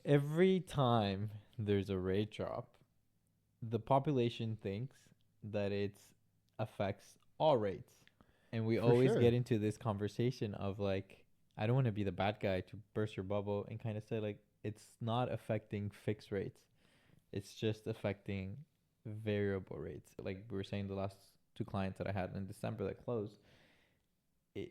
Every time there's a rate drop, the population thinks that it affects all rates. And we For always sure. get into this conversation of like, I don't want to be the bad guy to burst your bubble and kind of say like, it's not affecting fixed rates. It's just affecting variable rates. Like we were saying, the last two clients that I had in December that closed,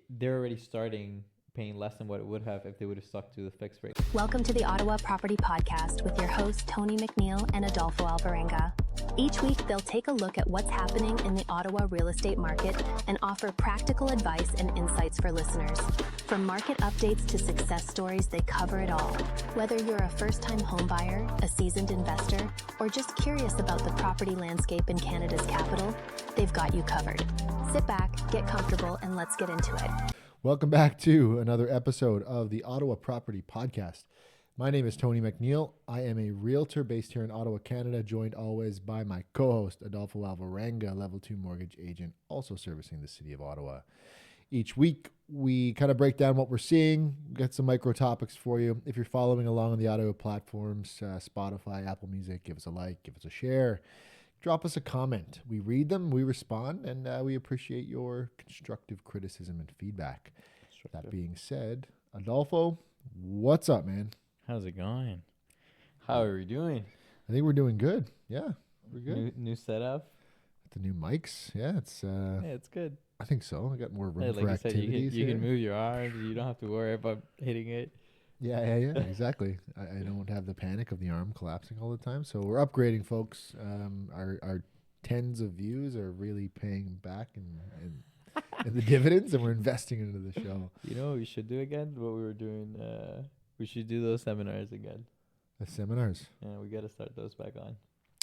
they're already starting paying less than what it would have if they would have stuck to the fixed rate. Welcome to the Ottawa Property Podcast with your hosts, Tony McNeil and Adolfo Alvarenga. Each week, they'll take a look at what's happening in the Ottawa real estate market and offer practical advice and insights for listeners. From market updates to success stories, they cover it all. Whether you're a first-time homebuyer, a seasoned investor, or just curious about the property landscape in Canada's capital, they've got you covered. Sit back, get comfortable, and let's get into it. Welcome back to another episode of the Ottawa Property Podcast. My name is Tony McNeil. I am a realtor based here in Ottawa, Canada, joined always by my co-host, Adolfo Alvarenga, Level 2 mortgage agent, also servicing the city of Ottawa. Each week, we kind of break down what we're seeing, get some micro topics for you. If you're following along on the audio platforms, Spotify, Apple Music, give us a like, give us a share. Drop us a comment. We read them, we respond, and we appreciate your constructive criticism and feedback. That being said, Adolfo, what's up, man? How's it going? How are we doing? I think we're doing good. Yeah, we're good. New setup. The new mics, yeah, it's. Yeah, it's good. I think so. I got more room Yeah, for like you said, activities. you can move your arms. You don't have to worry about hitting it. Yeah, exactly. I don't have the panic of the arm collapsing all the time. So we're upgrading, folks. Our tens of views are really paying back and the dividends, and we're investing into the show. You know what we should do again? What we were doing. We should do those seminars again. The seminars. Yeah, we got to start those back on.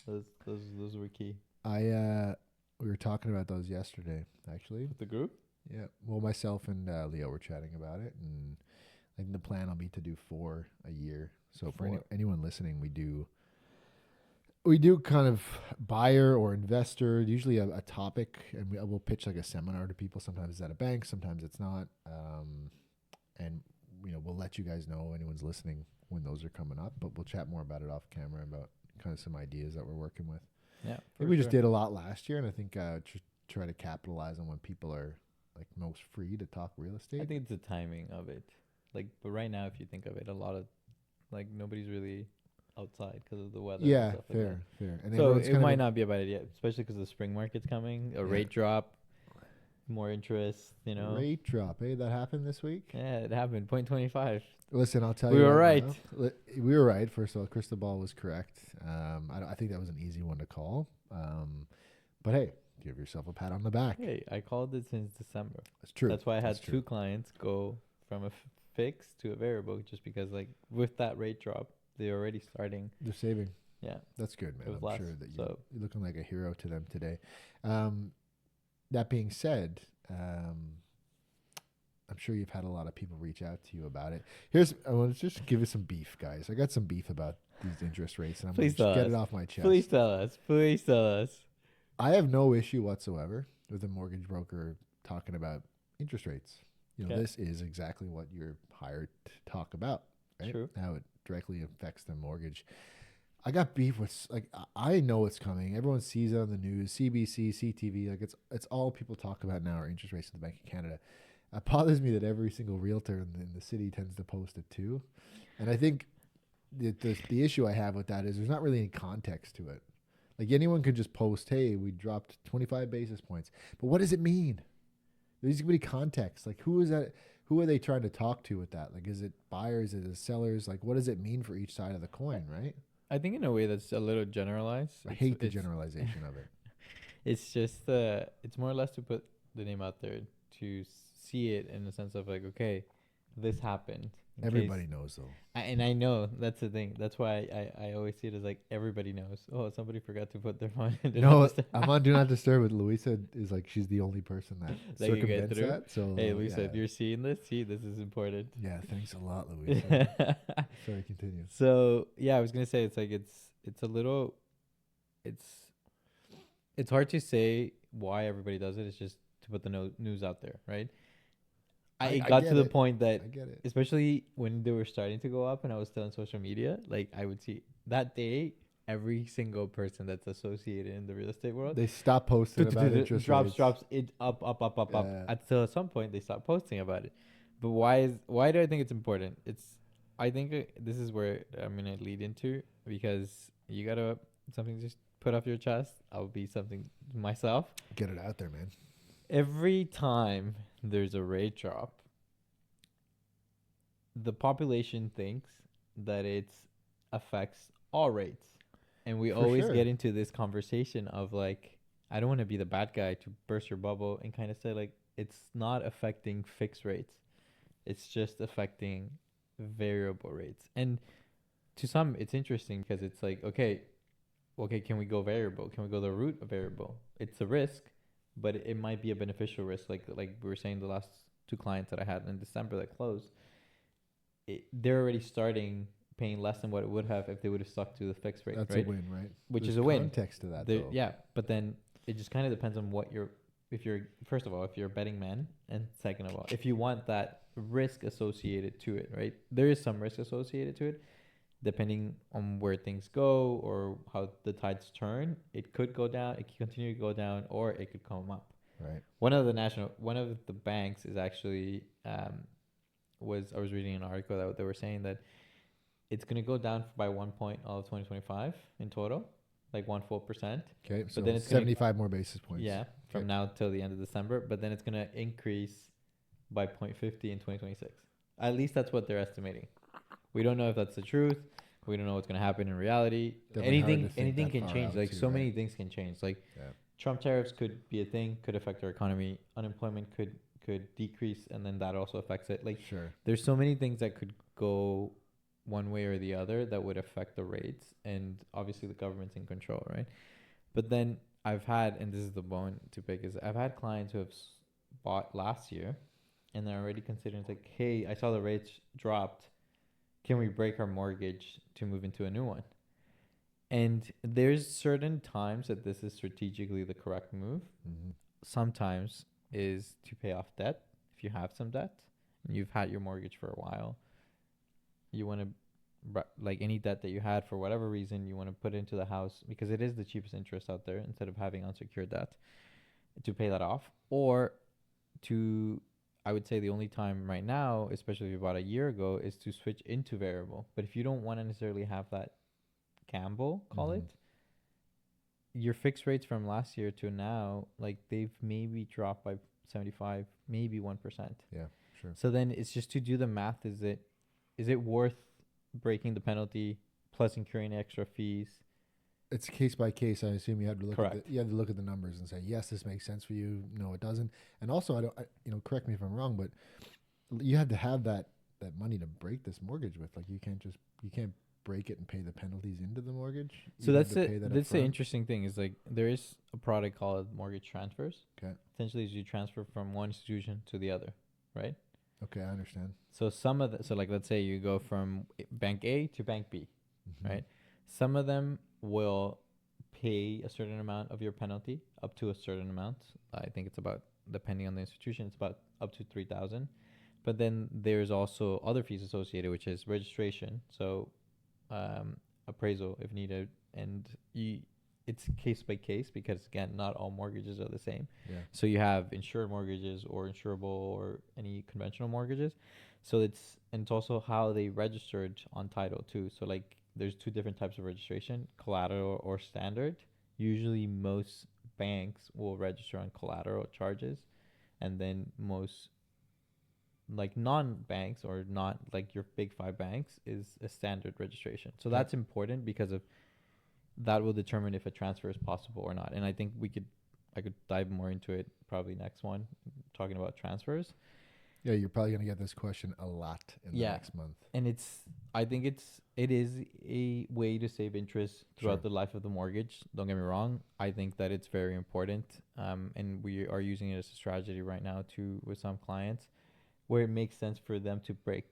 Those were key. We were talking about those yesterday, actually. With the group? Yeah. Well, myself and Leo were chatting about it, and I think the plan will be to do 4 a year. So for anyone listening, we do kind of buyer or investor, usually a topic, and we'll pitch like a seminar to people. Sometimes it's at a bank, sometimes it's not. And we'll let you guys know, anyone's listening, when those are coming up. But we'll chat more about it off camera, about kind of some ideas that we're working with. Yeah, I think we just did a lot last year, and I think try to capitalize on when people are like most free to talk real estate. I think it's the timing of it. Like, but right now, if you think of it, a lot of like nobody's really outside because of the weather. Yeah, and stuff fair. And so it might not be a bad idea, especially because the spring market's coming. A rate drop, more interest. Rate drop. Hey, that happened this week. Yeah, it happened. 0.25. Listen, I'll tell you. We were right. We were right. First of all, crystal ball was correct. I think that was an easy one to call. But hey, give yourself a pat on the back. Hey, I called it since December. That's true. That's why I had two clients go from a fixed to a variable, just because like with that rate drop, they're already starting. They're saving. Yeah, that's good, man. I'm sure that you're looking like a hero to them today. That being said, I'm sure you've had a lot of people reach out to you about it. I want to just give you some beef, guys. I got some beef about these interest rates, and I'm going to get it off my chest. Please tell us. Please tell us. I have no issue whatsoever with a mortgage broker talking about interest rates. This is exactly what you're hired to talk about, right? True. How it directly affects the mortgage. I got beef with, like, I know it's coming. Everyone sees it on the news, CBC, CTV. Like, it's all people talk about now are interest rates in the Bank of Canada. It bothers me that every single realtor in the city tends to post it too. And I think the issue I have with that is there's not really any context to it. Like, anyone could just post, hey, we dropped 25 basis points. But what does it mean? There's going to be context. Like, who is that? Who are they trying to talk to with that? Like, is it buyers? Is it sellers? Like, what does it mean for each side of the coin, right? I think in a way that's a little generalized. I hate the generalization of it. It's just, it's more or less to put the name out there to see it in the sense of like, okay, this happened. Everybody knows though. And I know that's the thing. That's why I always see it as like everybody knows. Oh, somebody forgot to put their phone in. No, I'm on Do Not Disturb with Luisa. Is like she's the only person that circumvents that. So hey, Luisa, if you're seeing this, this is important. Yeah, thanks a lot, Luisa. Sorry, continue. So yeah, I was gonna say it's like it's a little, it's hard to say why everybody does it. It's just to put the news out there, right? I I got get to the it. point that, I get it. especially when they were starting to go up and I was still on social media, like I would see that day every single person that's associated in the real estate world They stop posting about interest drops rates. drops it up Yeah. until at some point they stop posting about it. But why do I think it's important? I think this is where I'm gonna lead into, because you gotta something just put off your chest. I'll be something myself. Get it out there, man. Every time there's a rate drop, the population thinks that it affects all rates. And we For always sure. get into this conversation of like, I don't want to be the bad guy to burst your bubble and kind of say like, it's not affecting fixed rates. It's just affecting variable rates. And to some, it's interesting because it's like, okay, can we go variable? Can we go the route of variable? It's a risk, but it might be a beneficial risk. Like we were saying, the last two clients that I had in December that closed, they're already starting paying less than what it would have if they would have stuck to the fixed rate, That's right? a win, right? Which There's is a win. context to that, though. Yeah, but then it just kind of depends on what if you're, first of all, if you're a betting man, and second of all, if you want that risk associated to it, right? There is some risk associated to it, depending on where things go or how the tides turn. It could go down, it could continue to go down, or it could come up. Right. One of the banks is actually I was reading an article that they were saying that it's going to go down by 1 point all of 2025 in total, like 1 full percent. Okay. So then it's 75 more basis points. Yeah, from Okay. now till the end of December. But then it's going to increase by 0.50 in 2026. At least that's what they're estimating. We don't know if that's the truth. We don't know what's going to happen in reality. Definitely hard to think Anything that can far change. out Like too, so right? many things can change. Like Yeah. Trump tariffs could be a thing, could affect our economy. Unemployment could decrease, and then that also affects it. Like Sure. there's so many things that could go one way or the other that would affect the rates, and obviously the government's in control, right? But then I've had, and this is the bone to pick, is I've had clients who have bought last year, and they're already considering, it's like, hey, I saw the rates dropped, can we break our mortgage to move into a new one? And there's certain times that this is strategically the correct move. Mm-hmm. Sometimes is to pay off debt. If you have some debt and you've had your mortgage for a while, you want to, like any debt that you had for whatever reason, you want to put into the house because it is the cheapest interest out there instead of having unsecured debt, to pay that off. Or to, I would say the only time right now, especially if you bought a year ago, is to switch into variable. But if you don't want to necessarily have that gamble, call Mhm. it, your fixed rates from last year to now, like they've maybe dropped by 75, maybe 1%. Yeah, sure. So then it's just to do the math. Is it worth breaking the penalty plus incurring extra fees? It's case by case. I assume you had to look Correct. at you had to look at the numbers and say, yes, this makes sense for you. No, it doesn't. And also, correct me if I'm wrong, but you had to have that money to break this mortgage with. Like you can't break it and pay the penalties into the mortgage. So You that's had to pay that that's the upfront. interesting thing is like there is a product called mortgage transfers. Okay. Essentially, is you transfer from one institution to the other, right? Okay, I understand. So like let's say you go from bank A to bank B, Mhm. right? Some of them will pay a certain amount of your penalty up to a certain amount. I think it's about, depending on the institution, it's about up to 3,000. But then there's also other fees associated, which is registration. So appraisal if needed, and it's case by case because again, not all mortgages are the same. Yeah. So you have insured mortgages or insurable or any conventional mortgages. So it's also how they registered on title too. So like there's two different types of registration, collateral or standard. Usually most banks will register on collateral charges, and then most like non-banks or not like your big five banks is a standard registration. So Okay. that's important because of that will determine if a transfer is possible or not. And I think I could dive more into it probably next one, talking about transfers. Yeah, you're probably gonna get this question a lot in the next month. And I think it is a way to save interest throughout Sure. the life of the mortgage. Don't get me wrong. I think that it's very important. And we are using it as a strategy right now too with some clients, where it makes sense for them to break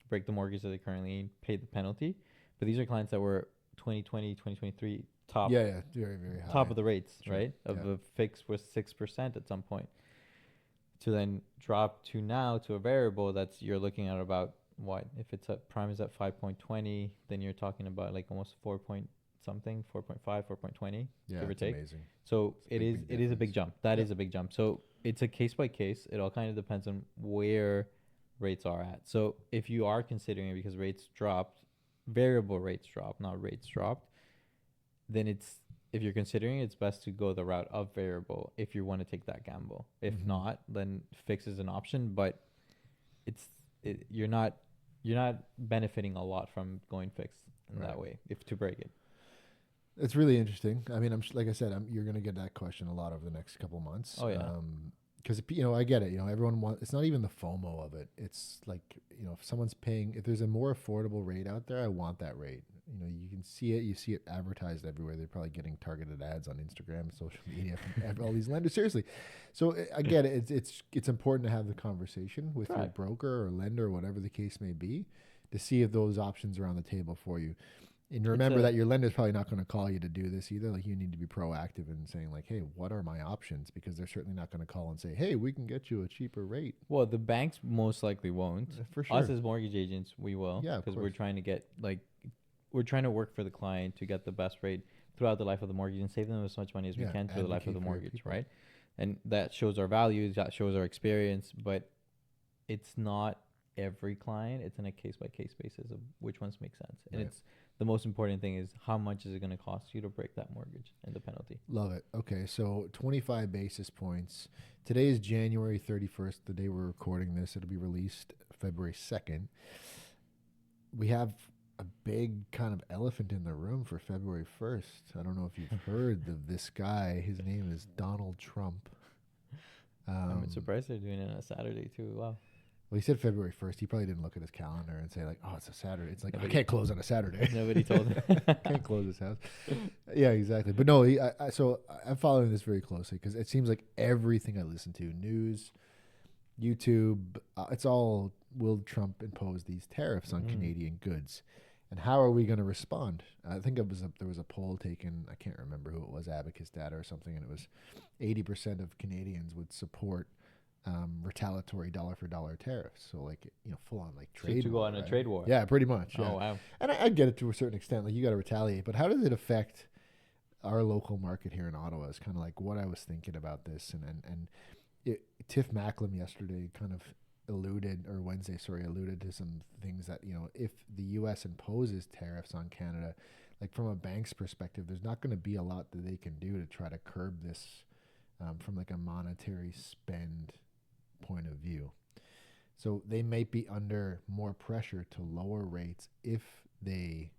break the mortgage that they currently in, pay the penalty. But these are clients that were 2020, 2023 top Yeah, very, very high. top of the rates, Sure. right? Of Yeah. the fix was 6% at some point. to then drop to now to a variable, that's you're looking at about what, if it's at prime is at 5.20, then you're talking about like almost 4 point something, 4.5, 4.20, Yeah, give or it's take. amazing. So It's a big it is a big difference. jump. That Yep. is a big jump. So it's a case by case. It all kind of depends on where rates are at. So if you are considering it because rates dropped, variable rates dropped, not rates dropped, then if you're considering it, it's best to go the route of variable if you want to take that gamble. If Mhm. not, then fix is an option, but you're not benefiting a lot from going fixed in Right. that way if to break it. It's really interesting. I mean, like I said, you're going to get that question a lot over the next couple months. Oh, yeah. Because I get it. Everyone wants. It's not even the FOMO of it. It's like if someone's paying, if there's a more affordable rate out there, I want that rate. You can see it. You see it advertised everywhere. They're probably getting targeted ads on Instagram, social media from all these lenders. Seriously, so I get it. It's important to have the conversation with your Correct. broker or lender or whatever the case may be, to see if those options are on the table for you. And remember that your lender is probably not going to call you to do this either. Like, you need to be proactive in saying like, hey, what are my options? Because they're certainly not going to call and say, hey, we can get you a cheaper rate. Well, the banks most likely won't. For sure. Us as mortgage agents, we will. Yeah, of because we're course. trying to get we're trying to work for the client to get the best rate throughout the life of the mortgage and save them as much money as we Yeah, can through the life of advocate the for your mortgage, people. right? And that shows our values, that shows our experience, but it's not every client. It's on a case by case basis of which ones make sense. And Right. it's the most important thing is how much is it going to cost you to break that mortgage and the penalty. Love it. Okay, so 25 basis points. Today is January 31st, the day we're recording this. It'll be released February 2nd. We have a big kind of elephant in the room for February 1st. I don't know if you've heard of this guy. His name is Donald Trump. I'm surprised they're doing it on a Saturday too. Wow. Well, he said February 1st. He probably didn't look at his calendar and say like, oh, it's a Saturday. It's like, I Nobody- can't close on a Saturday. Nobody told him. Can't close his house. Yeah, exactly. But no, so I'm following this very closely because it seems like everything I listen to, news, YouTube, it's all, will Trump impose these tariffs on Canadian goods? And how are we going to respond? I think there was a poll taken, I can't remember who it was, Abacus Data or something, and it was 80% of Canadians would support retaliatory dollar for dollar tariffs. So like, full on like trade to go war, on a right? trade war. Yeah, pretty much. Yeah. Oh, wow. And I get it to a certain extent. Like, you got to retaliate, but how does it affect our local market here in Ottawa? Is kind of like what I was thinking about this. And Tiff Macklem yesterday kind of alluded to some things that, if the U.S. imposes tariffs on Canada, like from a bank's perspective, there's not going to be a lot that they can do to try to curb this from like a monetary spend point of view. So they might be under more pressure to lower rates if they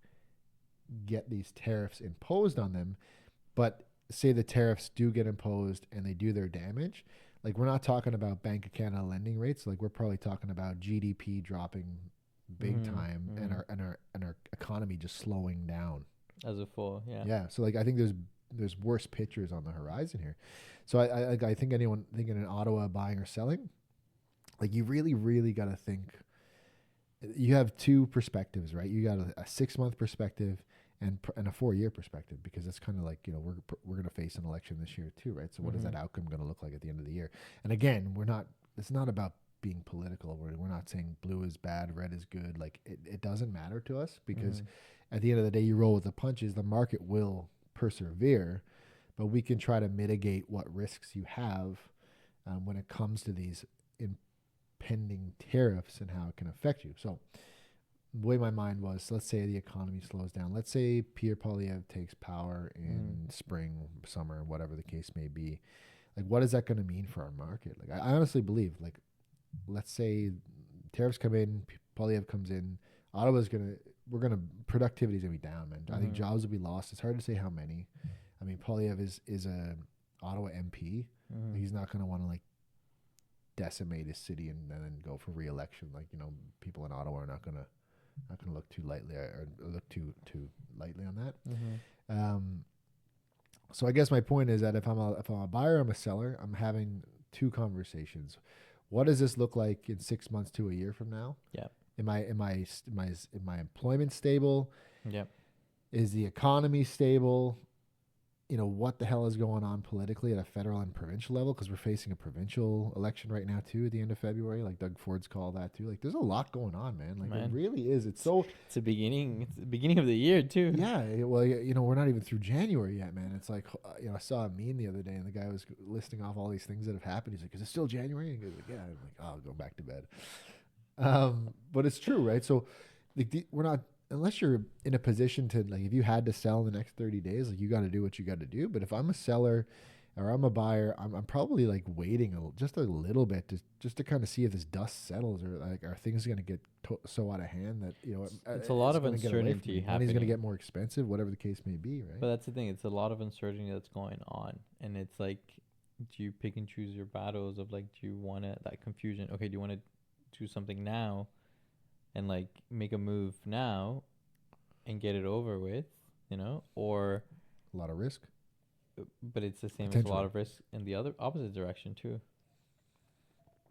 get these tariffs imposed on them. But say the tariffs do get imposed and they do their damage, like, we're not talking about Bank of Canada lending rates. Like, we're probably talking about GDP dropping big time and our economy just slowing down as a full. Yeah. Yeah. So like, I think there's worse pictures on the horizon here. So I think anyone thinking in Ottawa buying or selling, like, you really, really got to think. You have two perspectives, right? You got a 6-month perspective and a 4-year perspective, because it's kind of like, we're going to face an election this year too, right? So what is that outcome going to look like at the end of the year? And again, it's not about being political. We're not saying blue is bad, red is good. Like, it doesn't matter to us, because at the end of the day, you roll with the punches. The market will persevere, but we can try to mitigate what risks you have when it comes to these impending tariffs and how it can affect you. So the way my mind was, let's say the economy slows down. Let's say Pierre Poilievre takes power in spring, summer, whatever the case may be. Like, what is that going to mean for our market? Like, I honestly believe, like, let's say tariffs come in, Poilievre comes in, productivity is going to be down, man. I think jobs will be lost. It's hard to say how many. I mean, Poilievre is a Ottawa MP. He's not going to want to, like, decimate his city and then go for re-election. Like, people in Ottawa are not going to look too lightly or look too lightly on that. So I guess my point is that if I'm a buyer, I'm a seller, I'm having two conversations. What does this look like in 6 months to a year from now? Yeah. Am my employment stable? Yep. Is the economy stable? what the hell is going on politically at a federal and provincial level, because we're facing a provincial election right now too at the end of February, like Doug Ford's call that too. Like there's a lot going on, man. Like it really is. It's the beginning of the year too. Yeah, well, we're not even through January yet, man. It's like, I saw a meme the other day, and the guy was listing off all these things that have happened. He's like, "Is it still January?" And he goes like, "Yeah." I'm like, "Oh, I'll go back to bed." But it's true, right? So, like, we're not, unless you're in a position to, like, if you had to sell in the next 30 days, like, you got to do what you got to do. But if I'm a seller or I'm a buyer, I'm probably like waiting just a little bit just to kind of see if this dust settles, or like, are things going to get so out of hand that it's a lot of uncertainty happening. Money's going to get more expensive, whatever the case may be, right? But that's the thing; it's a lot of uncertainty that's going on, and it's like, do you pick and choose your battles of, like, do you want that confusion? Okay, do you want to do something now, and like make a move now, and get it over with, or a lot of risk? But it's the same as a lot of risk in the other opposite direction too,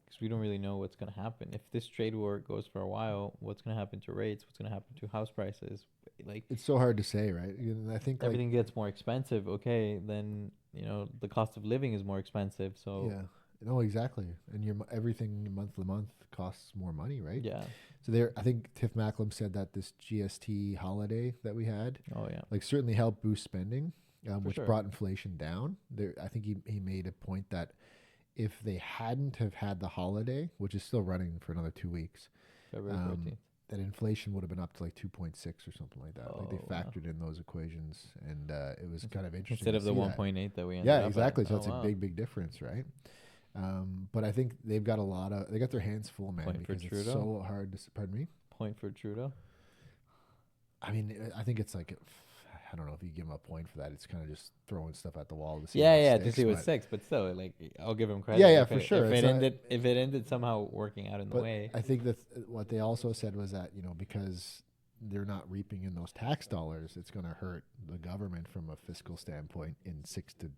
because we don't really know what's going to happen. If this trade war goes for a while, what's going to happen to rates? What's going to happen to house prices? Like, it's so hard to say, right? I think everything gets more expensive. Okay, then the cost of living is more expensive. So yeah, no, exactly. And everything month to month costs more money, right? Yeah. So I think Tiff Macklem said that this GST holiday that we had, like, certainly helped boost spending. Which brought inflation down. I think he made a point that if they hadn't have had the holiday, which is still running for another 2 weeks, February 14th, that inflation would have been up to like 2.6 or something like that. Like, they factored in those equations, and it was kind of interesting instead of the 1.8 that we ended up exactly. at. So it's a big difference, right? But I think they've got they got their hands full, man, because it's so hard to. Pardon me. Point for Trudeau. I mean, I think it's like, I don't know if you give him a point for that. It's kind of just throwing stuff at the wall to see. To see what sticks. But still, like, I'll give him credit. Yeah, for sure. If it ended somehow working out in the way. I think that what they also said was that because they're not reaping in those tax dollars, it's going to hurt the government from a fiscal standpoint in 6 to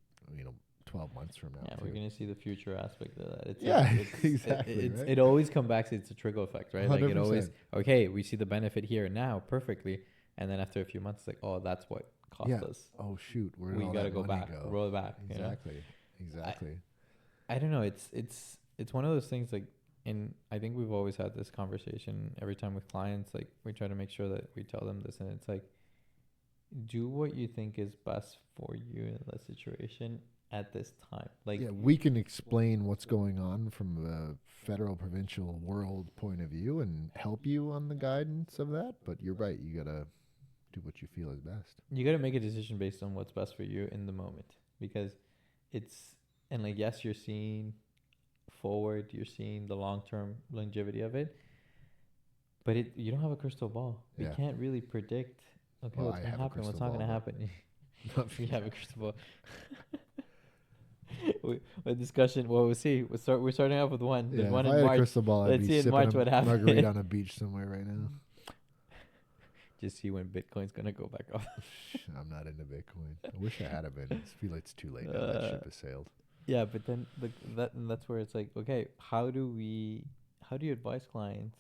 12 months from now. Yeah, too. we're going to see the future aspect of that. Exactly. It always comes back to, it's a trickle effect, right? 100%. Like, it always, okay, we see the benefit here and now perfectly. And then after a few months, it's like, oh, that's what cost us. Oh, shoot. We got to go back, roll it back. Exactly. I don't know. It's one of those things, like, and I think we've always had this conversation every time with clients. Like, we try to make sure that we tell them this, and it's like, do what you think is best for you in that situation at this time. Like, we can explain what's going on from a federal, provincial, world point of view and help you on the guidance of that. But you're right. You got to do what you feel is best. You got to make a decision based on what's best for you in the moment, because and like, yes, you're seeing forward, you're seeing the long-term longevity of it, but you don't have a crystal ball. You can't really predict, what's going to happen, what's not going to happen. You have a crystal ball. A discussion. Well, we'll see. We're starting off with one. There's one in March. Crystal ball, let's see in March what happens. Margarita on a beach somewhere right now. Just see when Bitcoin's gonna go back up. I'm not into Bitcoin. I wish I had been. I feel like it's too late now. That ship has sailed. Yeah, but then that's where it's like, okay, how do you advise clients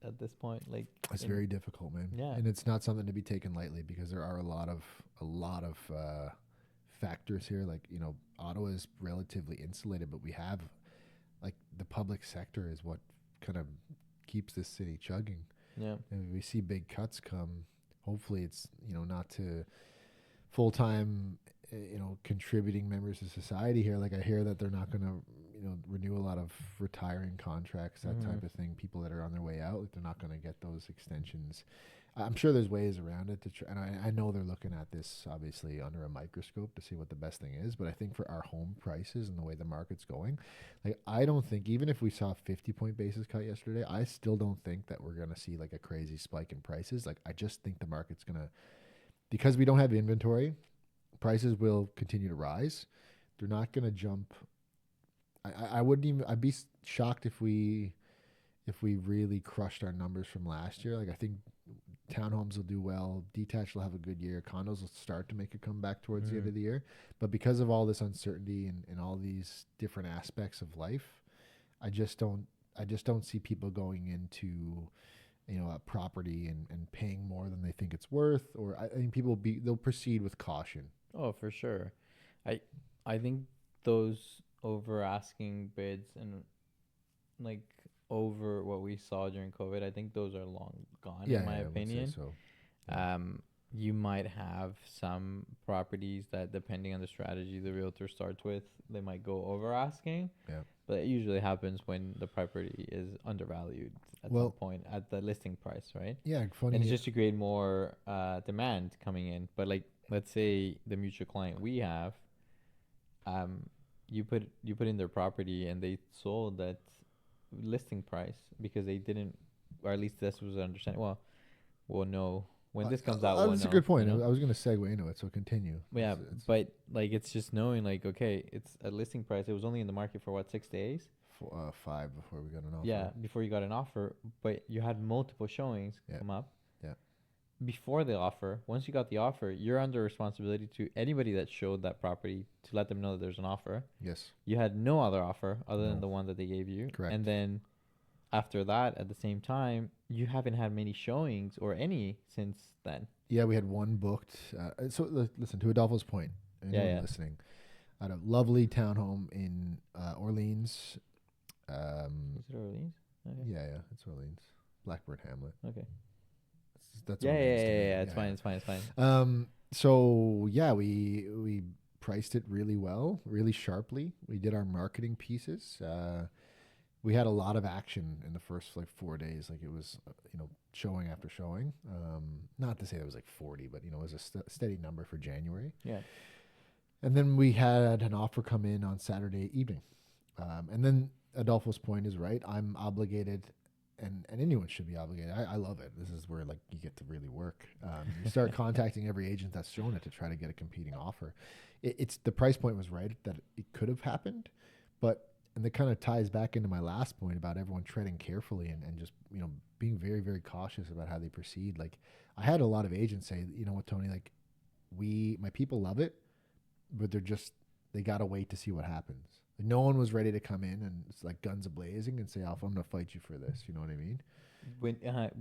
at this point? Like, it's very difficult, man. Yeah, and it's not something to be taken lightly, because there are a lot of factors here. Like, Ottawa is relatively insulated, but we have, like, the public sector is what kind of keeps this city chugging. Yeah. And we see big cuts come. Hopefully it's, not to full-time, contributing members of society here. Like, I hear that they're not going to, renew a lot of retiring contracts, that type of thing. People that are on their way out, like, they're not going to get those extensions. I'm sure there's ways around it and I know they're looking at this obviously under a microscope to see what the best thing is. But I think for our home prices and the way the market's going, like, I don't think, even if we saw a 50-point basis cut yesterday, I still don't think that we're going to see like a crazy spike in prices. Like, I just think the market's going to, because we don't have inventory, prices will continue to rise. They're not going to jump. I'd be shocked if we really crushed our numbers from last year. Like, I think townhomes will do well. Detached will have a good year. Condos will start to make a comeback towards the end of the year. But because of all this uncertainty and all these different aspects of life, I just don't see people going into, a property and paying more than they think it's worth. Or I think they'll proceed with caution. Oh, for sure. I I think those over asking bids and like over what we saw during COVID, I think those are long gone Yeah, in my yeah, I would say opinion. so. Yeah. You might have some properties that, depending on the strategy the realtor starts with, they might go over asking. Yeah. But it usually happens when the property is undervalued at some Well, point at the listing price, right? yeah, And it's funny. just to create more demand coming in. But like, let's say the mutual client we have, um, you put in their property and they sold that listing price because they didn't, or at least this was understanding. Well, we'll know when this comes out. We'll That's a know, good point. I was going to segue into it, so continue. Yeah, but like it's just knowing like, okay, it's a listing price. It was only in the market for what, 6 days? 5 before we got an offer. Yeah, before you got an offer, but you had multiple showings Yeah. come up. Yeah. Before the offer, once you got the offer, you're under responsibility to anybody that showed that property to let them know that there's an offer. Yes. You had no other offer other No. than the one that they gave you. Correct. And then after that, at the same time, you haven't had many showings or any since then. Yeah, we had one booked. Listen, to Adolfo's point, anyone Yeah. listening, I had a lovely townhome in Orleans. Is it Orleans? Okay. Yeah, it's Orleans. Blackbird Hamlet. Okay. That's Yeah. Orleans too. It's fine. It's fine. It's fine. So yeah, we priced it really well, really sharply. We did our marketing pieces. We had a lot of action in the first like 4 days. Like it was, showing after showing. Not to say it was like 40, but it was a steady number for January. Yeah. And then we had an offer come in on Saturday evening. And then Adolfo's point is right. I'm obligated, and anyone should be obligated. I love it. This is where like you get to really work. You start contacting every agent that's shown it to try to get a competing offer. It's the price point was right that it could have happened, and that kind of ties back into my last point about everyone treading carefully and just being very, very cautious about how they proceed. Like I had a lot of agents say, you know what, Tony, like my people love it, but they got to wait to see what happens. No one was ready to come in and it's like guns a-blazing and say, Alpha, I'm going to fight you for this. You know what I mean?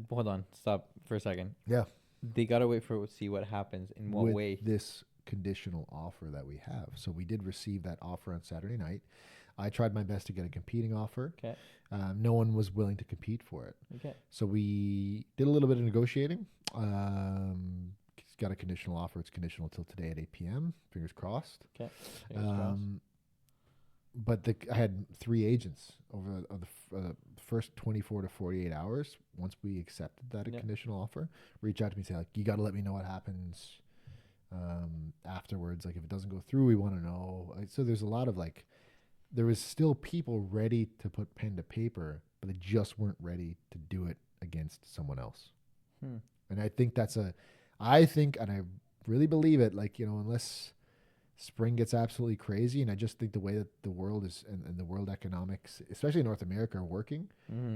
Hold on. Stop for a second. Yeah. They got to wait for see what happens in what way. This conditional offer that we have. So we did receive that offer on Saturday night. I tried my best to get a competing offer. Okay. No one was willing to compete for it. Okay. So we did a little bit of negotiating. Got a conditional offer. It's conditional till today at 8 p.m. Fingers crossed. Okay. Fingers crossed. But I had 3 agents over the first 24 to 48 hours. Once we accepted that conditional offer, reach out to me and say, like, you got to let me know what happens afterwards. Like, if it doesn't go through, we want to know. So there's a lot of there was still people ready to put pen to paper, but they just weren't ready to do it against someone else. And I think and I really believe it, unless spring gets absolutely crazy, and I just think the way that the world is and the world economics, especially North America, are working,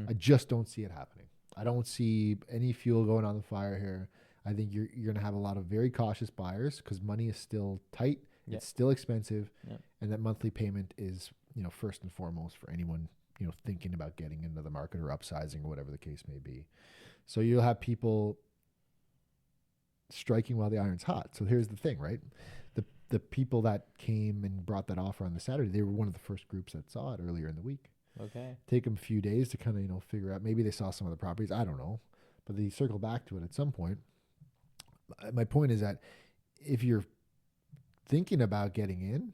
I just don't see it happening. I don't see any fuel going on the fire here. I think you're going to have a lot of very cautious buyers because money is still tight. Yeah. It's still expensive. Yeah. And that monthly payment is, first and foremost for anyone, thinking about getting into the market or upsizing or whatever the case may be. So you'll have people striking while the iron's hot. So here's the thing, right? The people that came and brought that offer on the Saturday, they were one of the first groups that saw it earlier in the week. Okay. Take them a few days to kind of, figure out. Maybe they saw some of the properties. I don't know. But they circle back to it at some point. My point is that if you're thinking about getting in,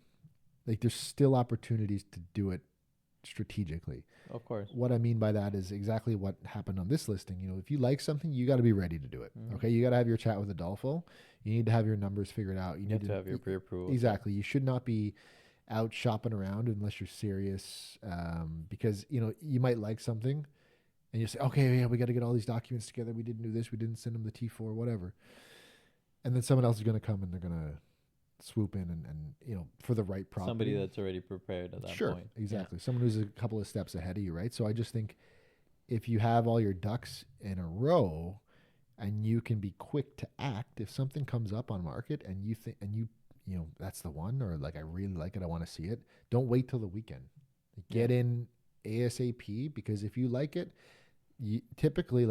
there's still opportunities to do it strategically. Of course. What I mean by that is exactly what happened on this listing. If you like something, you got to be ready to do it. Okay. You got to have your chat with Adolfo. You need to have your numbers figured out. You need to have your pre-approval. Exactly. You should not be out shopping around unless you're serious. Because, you might like something and you say, okay, yeah, we got to get all these documents together. We didn't do this. We didn't send them the T4, whatever. And then someone else is going to come and they're going to swoop in and for the right property. Somebody that's already prepared at that point. Sure, exactly. Yeah. Someone who's a couple of steps ahead of you, right? So I just think if you have all your ducks in a row and you can be quick to act, if something comes up on market and you think, and you that's the one, or I really like it, I want to see it, don't wait till the weekend. Get in ASAP, because if you like it, typically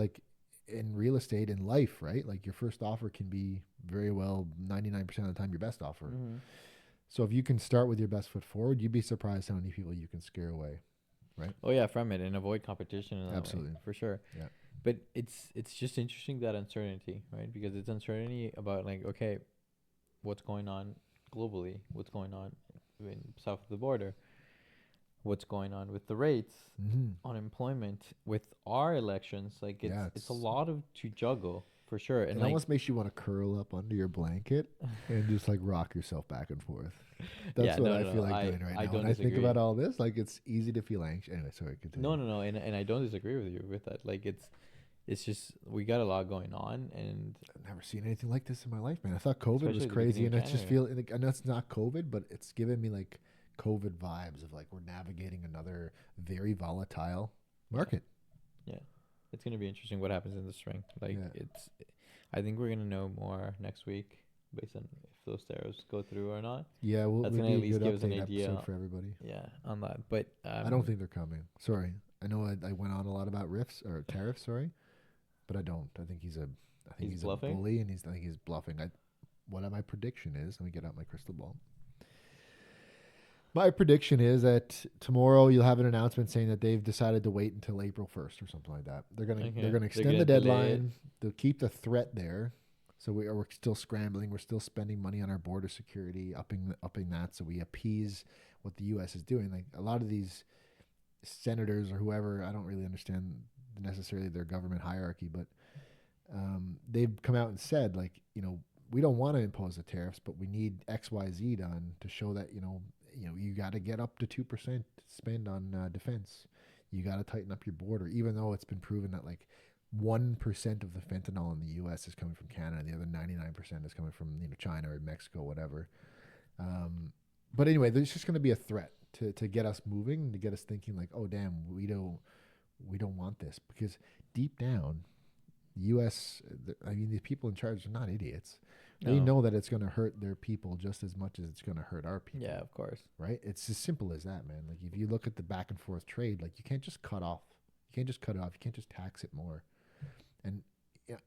in real estate, in life, right? Like your first offer can be very well 99% of the time your best offer. Mm-hmm. So if you can start with your best foot forward, you'd be surprised how many people you can scare away, right? Oh yeah, from it, and avoid competition in that way, Absolutely. for sure. Yeah. But it's just interesting, that uncertainty, right? Because it's uncertainty about, like, okay, what's going on globally, what's going on in south of the border, what's going on with the rates, unemployment, with our elections. Like, it's a lot of to juggle, for sure. And it like, almost makes you want to curl up under your blanket and just like rock yourself back and forth. That's what I feel like doing right now. When I think about all this, like it's easy to feel anxious. Anyway, sorry, continue. No, and I don't disagree with you with that. Like, it's just, we got a lot going on, and I've never seen anything like this in my life, man. I thought COVID Especially was at the crazy, beginning and of I just feel like, I know it's not COVID, but it's given me like COVID vibes of like we're navigating another very volatile market. yeah, it's gonna be interesting what happens in the spring. Like, Yeah. I think we're gonna know more next week based on if those tariffs go through or not. Yeah, That's we'll gonna be at a least good give us an update idea. episode for everybody. Yeah, on that. But I don't think they're coming. Sorry, I know I went on a lot about tariffs. Sorry, but I don't. I think he's He's a bluffing? bully, and I think he's bluffing. What my prediction is, let me get out my crystal ball. My prediction is that tomorrow you'll have an announcement saying that they've decided to wait until April 1st or something like that. They're gonna extend gonna the delay deadline. They'll keep the threat there. So we're still scrambling. We're still spending money on our border security, upping that, so we appease what the U.S. is doing. Like a lot of these senators or whoever, I don't really understand necessarily their government hierarchy, but they've come out and said, like, we don't want to impose the tariffs, but we need X, Y, Z done to show that you got to get up to 2% spend on defense. You got to tighten up your border, even though it's been proven that like 1% of the fentanyl in the U.S. is coming from Canada, and the other 99% is coming from China or Mexico, whatever. But anyway, there's just going to be a threat to get us moving, to get us thinking like, oh damn, we don't want this, because deep down, the U.S. The people in charge are not idiots. They know that it's going to hurt their people just as much as it's going to hurt our people. Yeah, of course. Right? It's as simple as that, man. Like if you look at the back and forth trade, like you can't just cut off. You can't just cut it off. You can't just tax it more. And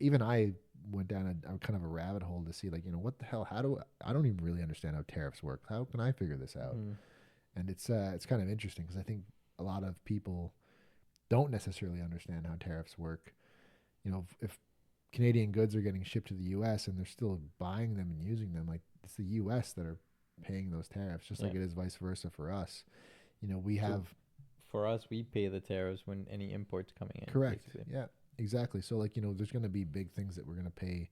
even I went down a kind of a rabbit hole to see, like, what the hell? I don't even really understand how tariffs work. How can I figure this out? And it's kind of interesting because I think a lot of people don't necessarily understand how tariffs work. If Canadian goods are getting shipped to the U.S. and they're still buying them and using them, like it's the U.S. that are paying those tariffs, just like it is vice versa for us. We have. For us, we pay the tariffs when any imports coming in. Correct. Basically. Yeah, exactly. So like, there's going to be big things that we're going to pay,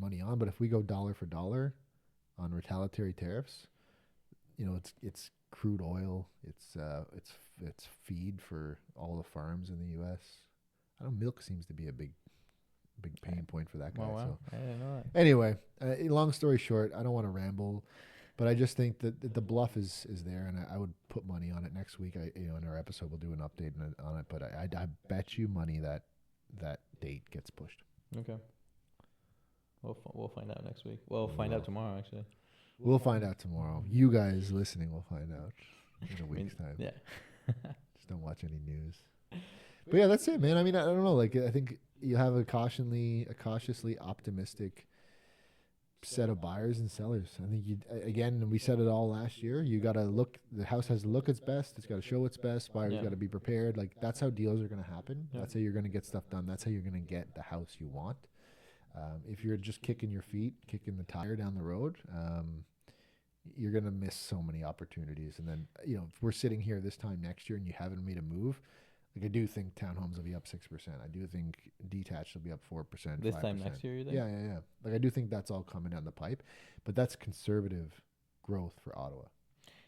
money on. But if we go dollar for dollar on retaliatory tariffs, it's crude oil. It's feed for all the farms in the U.S. I know milk seems to be a big pain point for that guy. Wow. So I didn't know that. anyway, long story short, I don't want to ramble, but I just think that the bluff is there, and I would put money on it next week. In our episode, we'll do an update on it, but I bet you money that date gets pushed. Okay. We'll find out next week. We'll find out tomorrow, actually. We'll find out tomorrow. You guys listening will find out in a week's time. Yeah. Just don't watch any news. But yeah, that's it, man. I mean, I don't know. Like, I think you have a cautiously optimistic set of buyers and sellers. I think again, we said it all last year. You got to look. The house has to look its best. It's got to show its best. Buyers got to be prepared. Like, that's how deals are going to happen. Yeah. That's how you're going to get stuff done. That's how you're going to get the house you want. If you're just kicking your feet, kicking the tire down the road, you're going to miss so many opportunities. And then, if we're sitting here this time next year and you haven't made a move, like, I do think townhomes will be up 6%. I do think detached will be up 4%. This 5%. time next year, you think? Yeah. Like, I do think that's all coming down the pipe, but that's conservative growth for Ottawa.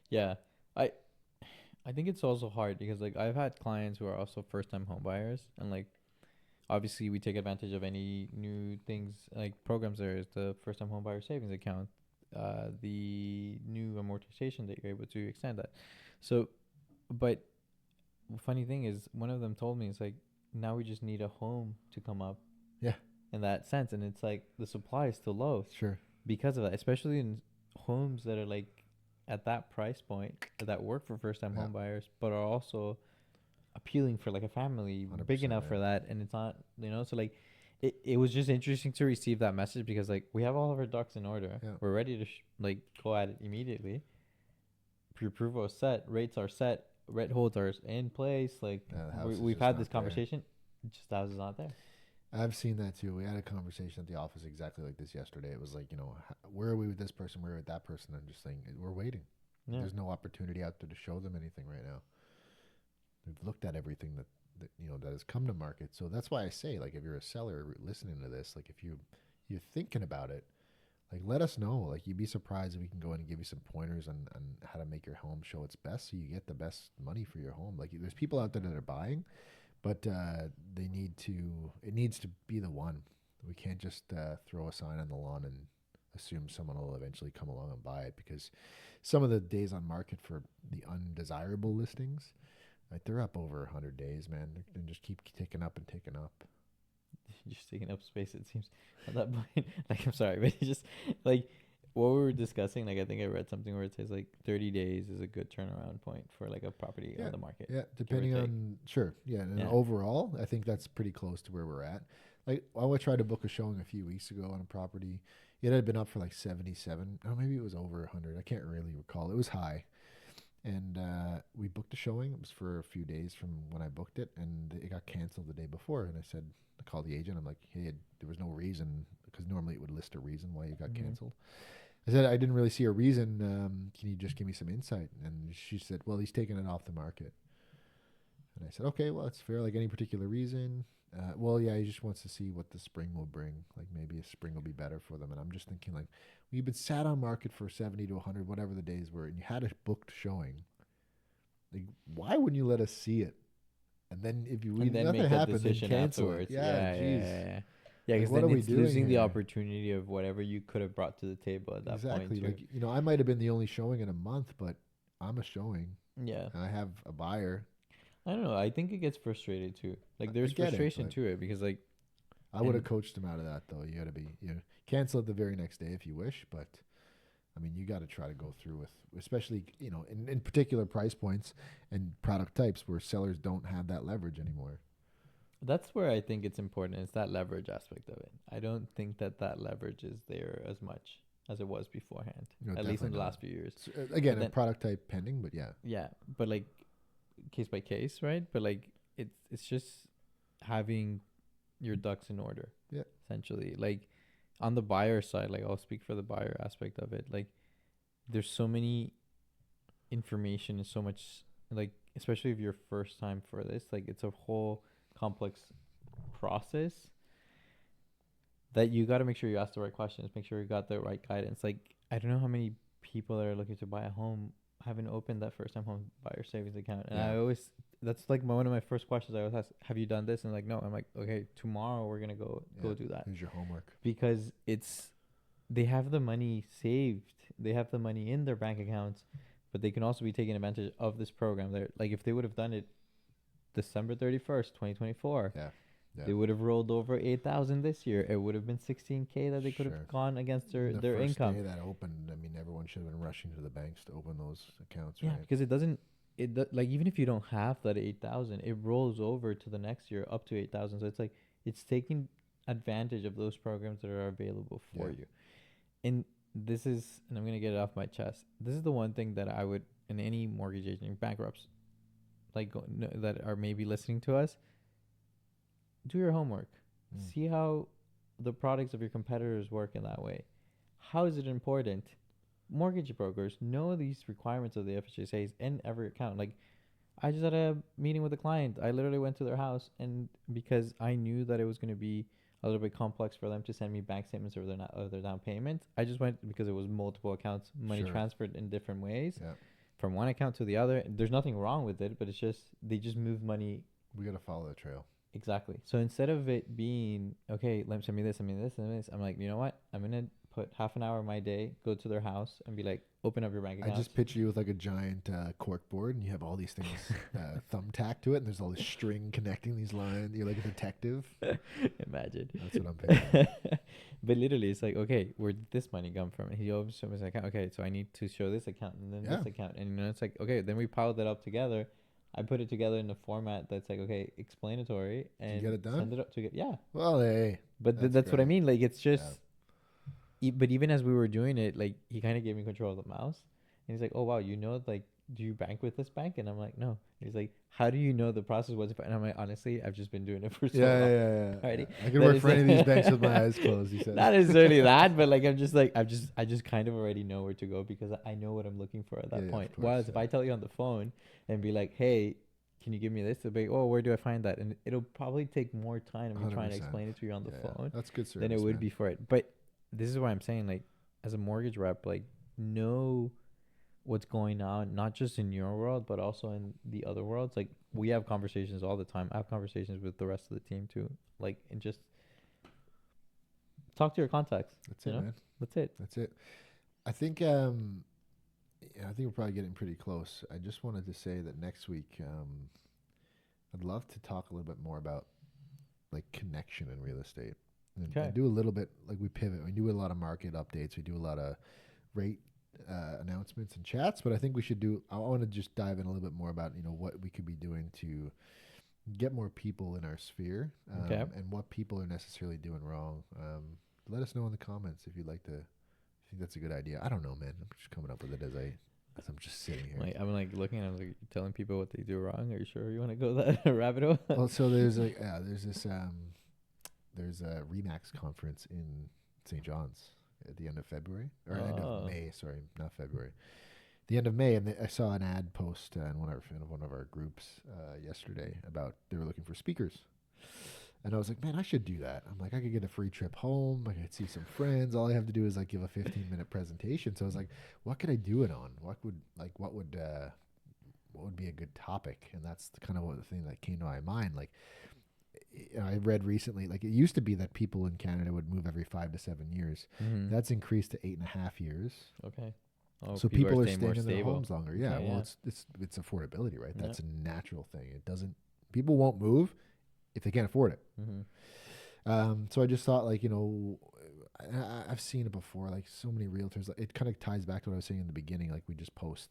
Yeah. I think it's also hard because, like, I've had clients who are also first-time home buyers, and, like, obviously we take advantage of any new things, like programs. There is the first-time home buyer savings account, the new amortization that you're able to extend that. So, but funny thing is, one of them told me, it's like, now we just need a home to come up. Yeah. In that sense. And it's like the supply is still low. Sure. Because of that, especially in homes that are like at that price point that work for first time home buyers, but are also appealing for like a family big 100%, enough for that, and it's not, so like it was just interesting to receive that message because like we have all of our ducks in order. Yeah. We're ready to like go at it immediately. Pre-approval is set, rates are set, rent holds are in place. Like we've had this conversation, just the house is not there. I've seen that too. We had a conversation at the office exactly like this yesterday. It was like, where are we with this person? Where are we with that person? I'm just saying, we're waiting. Yeah. There's no opportunity out there to show them anything right now. We've looked at everything that has come to market. So that's why I say, like, if you're a seller listening to this, like, if you're thinking about it, like, let us know. Like, you'd be surprised if we can go in and give you some pointers on how to make your home show its best so you get the best money for your home. Like, there's people out there that are buying, but it needs to be the one. We can't just throw a sign on the lawn and assume someone will eventually come along and buy it, because some of the days on market for the undesirable listings, like, they're up over 100 days, man. They just keep ticking up and ticking up. Just taking up space, it seems, at that point. Like, I'm sorry, but it's just like what we were discussing. Like, I think I read something where it says like 30 days is a good turnaround point for like a property on the market. Yeah, depending on and overall, I think that's pretty close to where we're at. Like, I tried to book a showing a few weeks ago on a property. It had been up for like 77, or maybe it was over 100. I can't really recall. It was high. And we booked a showing. It was for a few days from when I booked it, and it got canceled the day before. And I called the agent. I'm like, hey, there was no reason, because normally it would list a reason why it got canceled. I said, I didn't really see a reason. Can you just give me some insight? And she said, well, he's taking it off the market. And I said, okay, well, it's fair. Like, any particular reason? Well, yeah, he just wants to see what the spring will bring. Like, maybe a spring will be better for them. And I'm just thinking, like, we've been sat on market for 70 to 100, whatever the days were, and you had a booked showing. Like, why wouldn't you let us see it? And then if you nothing happened, then cancel it. Yeah, because then it's losing the opportunity of whatever you could have brought to the table at that point. Exactly. Like, I might have been the only showing in a month, but I'm a showing. Yeah. And I have a buyer. I don't know. I think it gets frustrated too. Like, there's frustration to it, because like I would have coached him out of that, though. You got to be cancel it the very next day if you wish, but I mean, you got to try to go through with, especially in particular price points and product types where sellers don't have that leverage anymore. That's where I think it's important. It's that leverage aspect of it. I don't think that leverage is there as much as it was beforehand, at least in the last few years. So, again, a product type pending, but yeah. Yeah, but like case by case, right? But like it's just having your ducks in order. Yeah. Essentially, like on the buyer side, like I'll speak for the buyer aspect of it. Like, there's so many information and so much, like, especially if you're first time for this, like, it's a whole complex process that you got to make sure you ask the right questions, make sure you got the right guidance. Like, I don't know how many people that are looking to buy a home haven't opened that first time home buyer savings account. And I always, that's like one of my first questions I always ask, have you done this? And like, no. I'm like, okay, tomorrow we're going to go do that. Here's your homework. Because they have the money saved. They have the money in their bank accounts, but they can also be taking advantage of this program. They're like, if they would have done it December 31st, 2024, they would have rolled over 8,000 this year. It would have been 16K that they could have gone against their income. The first day that opened, I mean, everyone should have been rushing to the banks to open those accounts, right? Yeah, because like, even if you don't have that 8,000, it rolls over to the next year up to 8,000. So it's like, it's taking advantage of those programs that are available for you. And this is, and I'm going to get it off my chest, this is the one thing that I would, in any mortgage agent, bankrupts, like, that are maybe listening to us, do your homework. See how the products of your competitors work in that way. How is it important? Mortgage brokers know these requirements of the FHSAs in every account. Like, I just had a meeting with a client. I literally went to their house, and because I knew that it was going to be a little bit complex for them to send me bank statements of their down payment, I just went, because it was multiple accounts, money transferred in different ways from one account to the other. There's nothing wrong with it, but it's just, they just move money. We got to follow the trail. Exactly. So instead of it being, okay, let me send me this, I'm like, you know what? I'm going to put half an hour of my day, go to their house and be like, open up your bank account. I just picture you with like a giant cork board, and you have all these things thumbtacked to it, and there's all this string connecting these lines. You're like a detective. Imagine. That's what I'm picturing. But literally, it's like, okay, where did this money come from? And he opens his account. Okay, so I need to show this account and then this account. And it's like, okay, then we piled that up together. I put it together in a format that's like, okay, explanatory, and get it done? send it up to get, yeah. Well, hey, But that's what I mean. Like, it's just, but even as we were doing it, like, he kind of gave me control of the mouse, and he's like, oh wow, like, do you bank with this bank? And I'm like, no. He's like, how do you know the process was? And I'm like, honestly, I've just been doing it for so long already. I can work for any of these banks with my eyes closed. He says. Not necessarily that, but like, I'm just like, I just kind of already know where to go because I know what I'm looking for at that point. Whereas if I tell you on the phone and be like, hey, can you give me this? They'll be, oh, where do I find that? And it'll probably take more time of me trying to explain it to you on the phone. That's good service, than it would be for it. But this is what I'm saying. Like, as a mortgage rep, like, know what's going on, not just in your world, but also in the other worlds. Like, we have conversations all the time. I have conversations with the rest of the team too. Like, and just talk to your contacts. That's it, man. That's it. I think I think we're probably getting pretty close. I just wanted to say that next week I'd love to talk a little bit more about like connection in real estate. And do a little bit, like, we pivot. We do a lot of market updates. We do a lot of rate announcements and chats, but I think I want to just dive in a little bit more about, what we could be doing to get more people in our sphere, and what people are necessarily doing wrong. Let us know in the comments if you'd like to. I think that's a good idea. I don't know, man. I'm just coming up with it as I'm just sitting here. Like, I'm like looking, I'm like telling people what they do wrong. Are you sure you want to go that rabbit hole? Well, so there's a Remax conference in St. John's at the end of February, or end of May. Sorry, not February. The end of May, and I saw an ad post in one of our groups yesterday about they were looking for speakers, and I was like, man, I should do that. I'm like, I could get a free trip home. I could see some friends. All I have to do is like give a 15-minute presentation. So I was like, what could I do it on? What would be a good topic? And that's the thing that came to my mind. Like, I read recently, like, it used to be that people in Canada would move every 5 to 7 years. Mm-hmm. That's increased to 8.5 years. Okay. Oh, so people are staying in their homes longer. Yeah. Okay, well, it's affordability, right? That's a natural thing. People won't move if they can't afford it. Mm-hmm. So I just thought, like, I've seen it before. Like, so many realtors, it kind of ties back to what I was saying in the beginning. Like, we just post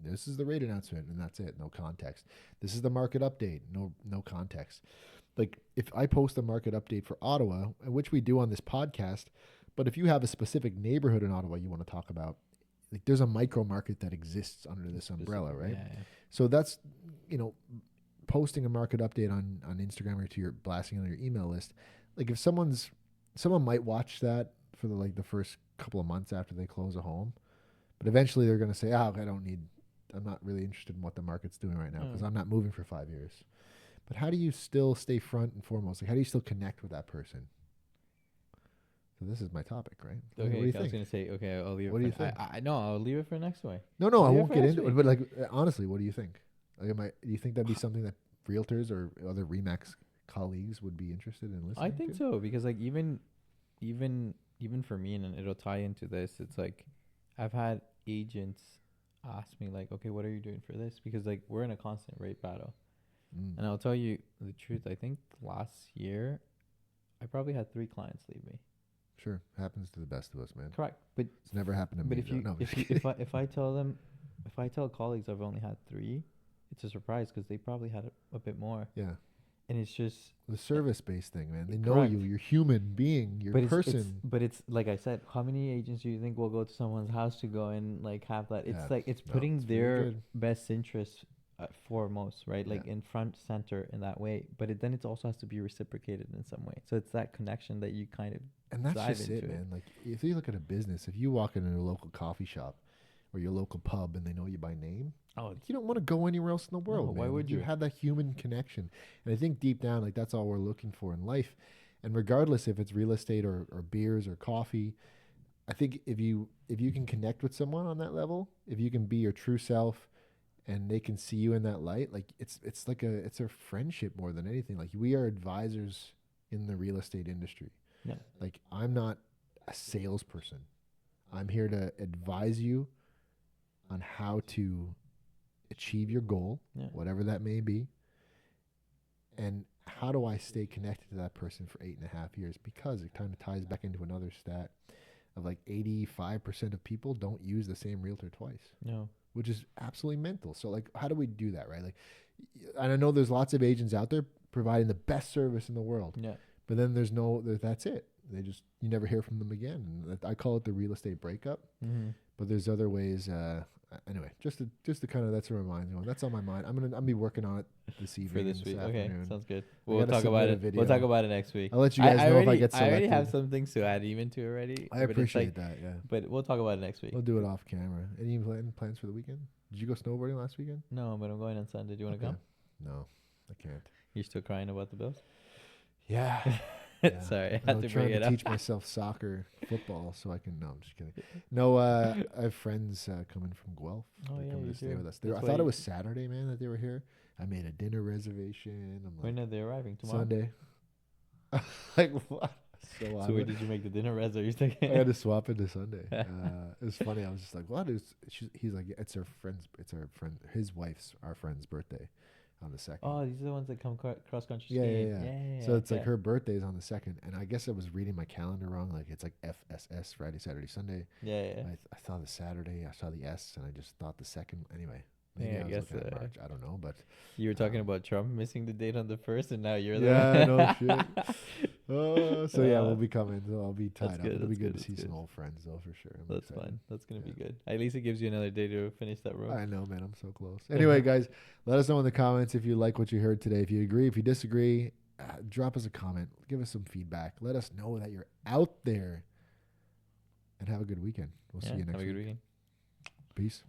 this is the rate announcement and that's it. No context. This is the market update. No context. Like, if I post a market update for Ottawa, which we do on this podcast, but if you have a specific neighborhood in Ottawa you want to talk about, like, there's a micro market that exists under this umbrella, right? Yeah. So that's, posting a market update on Instagram or blasting on your email list. Like, if someone might watch that for the first couple of months after they close a home, but eventually they're going to say, I'm not really interested in what the market's doing right now because I'm not moving for 5 years. But how do you still stay front and foremost? Like, how do you still connect with that person? So this is my topic, right? Okay, what do you think? I was going to say, okay, I'll leave it. What do you think? I'll leave it for next week. No, I won't get into it. But, like, honestly, what do you think? Like, do you think that'd be something that realtors or other Remax colleagues would be interested in listening I think so, because, like, even for me, and it'll tie into this, it's like I've had agents ask me, like, okay, what are you doing for this? Because, like, we're in a constant rate battle. And I'll tell you the truth. I think last year I probably had 3 clients leave me. Sure, happens to the best of us, man. Correct, but it's never happened to me. But if I tell colleagues I've only had 3, it's a surprise because they probably had a bit more. Yeah, and it's just the service-based thing, man. They know you. You're human being. You're a person. But it's like I said. How many agents do you think will go to someone's house to go and, like, have that? It's putting their best interests foremost, right? Like, in front center in that way. But then it also has to be reciprocated in some way. So it's that connection that you kind of dive just into it, man. Like, if you look at a business, if you walk into a local coffee shop or your local pub and they know you by name, you don't want to go anywhere else in the world. No, why would you? You have that human connection. And I think deep down, like, that's all we're looking for in life. And regardless if it's real estate or beers or coffee, I think if you can connect with someone on that level, if you can be your true self and they can see you in that light, like, it's a friendship more than anything. Like, we are advisors in the real estate industry. Yeah. Like, I'm not a salesperson. I'm here to advise you on how to achieve your goal, whatever that may be. And how do I stay connected to that person for 8.5 years? Because it kind of ties back into another stat of, like, 85% of people don't use the same realtor twice. No. which is absolutely mental. So like, how do we do that, right? Like, and I know there's lots of agents out there providing the best service in the world, Yeah. but then that's it. You never hear from them again. And I call it the real estate breakup. Mm-hmm. But there's other ways. Anyway, just to kind of, that's a reminder. That's on my mind. I'll be working on it this evening. For this week. Okay, afternoon. sounds good. I We'll gotta talk about submit a it. We'll video. talk about it next week. I'll let you guys know if I get I already have selected. some things to add even to already. I but it's appreciate that. Yeah, But we'll talk about it next week. we'll do it off camera. Any plans for the weekend? Did you go snowboarding last weekend? No, but I'm going on Sunday. Do you want to come? No, I can't. You're still crying about the Bills? Yeah. Yeah. Sorry, I I'm had to trying bring it to up. teach myself football so I can. No, I'm just kidding. No, I have friends coming from Guelph. Oh, They're yeah, coming you to stay do. with us. That's I why thought it you- was Saturday, man, that they were here. I made a dinner reservation. I'm When like, are they arriving? Tomorrow? Sunday. Like what? So So where did you make the dinner res? Are you thinking? I had to swap it to Sunday. It was funny. I was just like, "What is?" He's like, "It's our friend's. It's our friend. His wife's our friend's birthday on the 2nd." Oh, these are the ones that come cross country Yeah, skiing. yeah. So it's like her birthday's on the 2nd, and I guess I was reading my calendar wrong. Like it's like FSS, Friday, Saturday, Sunday. Yeah, yeah. I saw the Saturday, I saw the S, and I just thought the 2nd. Anyway, maybe Yeah, I I was guess, looking at March. I don't know, but You were talking about Trump missing the date on the 1st, and now you're the yeah, one. no shit. Oh, so yeah, we'll be coming. So I'll be tied That's up. good, It'll be that's good good, to see that's some good. old friends though, for sure. I'm That's excited. fine. That's gonna be Yeah. good. At least it gives you another day to finish that row. I know, man. I'm so close. Anyway, guys, let us know in the comments if you like what you heard today. If you agree, if you disagree, drop us a comment. Give us some feedback. Let us know that you're out there. And have a good weekend. We'll see you next Have a good week. weekend. Peace.